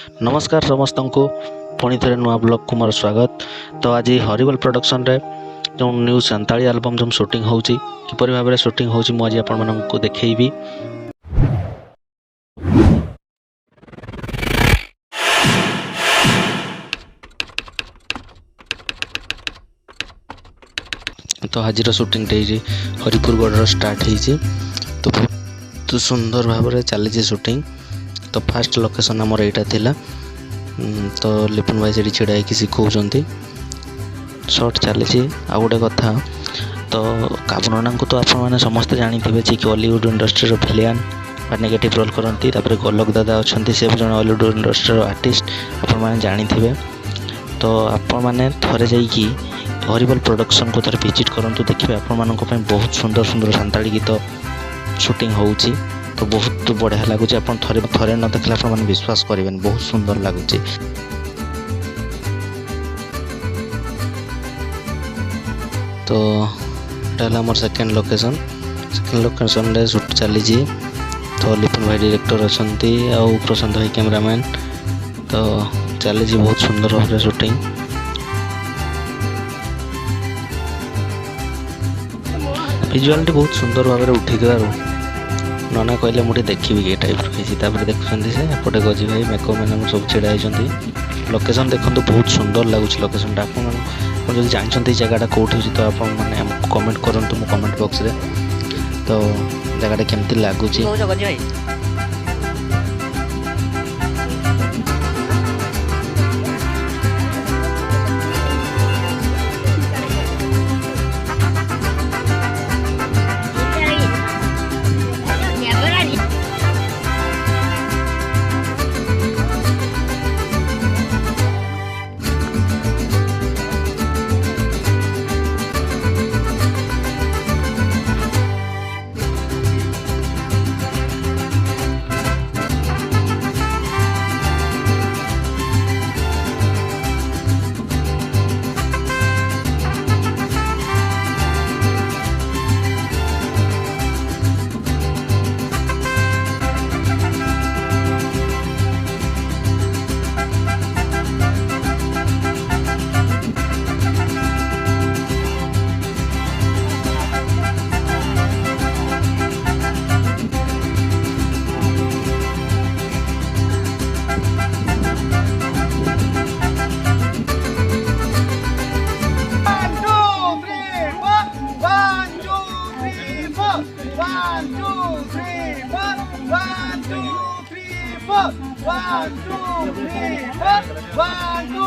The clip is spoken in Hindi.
नमस्कार समस्त को पुणी थे नुआ ब्लॉग को मोर स्वागत। तो आज हरिबल प्रोडक्शन रे जो न्यू संताली एल्बम जो शूटिंग होची किपरि भाबरे शूटिंग होची मु आज आपण मानन को देखैबी। तो आज शूटिंग हरिपुर गढ़ स्टार्ट होती तो बहुत सुंदर भाव में चली शूटिंग। तो फास्ट लोकेशन आमर यहाँ थिला। तो लिपुन भाई से छिड़ा शिखौंट शॉर्ट चली। आ गोटे कथा तो काबुना को तो आपने समस्ते जानी थे कि Hollywood industry villain negative role करती। गोलक दादा अच्छा से जन हॉलीवुड इंडस्ट्री आर्टिस्ट आपने जानी थे। तो आपने थे जाकि हरिबल प्रोडक्शन को थोड़े विजिट करूँ देखिए आपण बहुत सुंदर सुंदर सान्ताड़ी गीत शूटिंग होची। तो बहुत बढ़िया लगुच। आप थे न देखले आप विश्वास करेंगे बहुत सुंदर लगुच। तो यहाँ मोर सेकेंड लोकेशन रे शूट चली। तो लिपुन भाई डायरेक्टर अच्छा आउ प्रशांत भाई कैमरामैन। तो चली बहुत सुंदर भाव शूटिंग। विजुआलिटी बहुत सुंदर भाव में उठी नना कहले मुझे देखी ये टाइप रही देखुं से एपटे गजी भाई मेकअप मैंने सब छिड़ा होती। लोकेशन देखो बहुत सुंदर लगुच। लोकेशन आप जानते जगह कौटी तो आप कमेंट करूँ मो कमेंट बॉक्स रे। तो जगह केमती लगुच। One, two, three, four. 1, 2, 3, 4. 1, 2.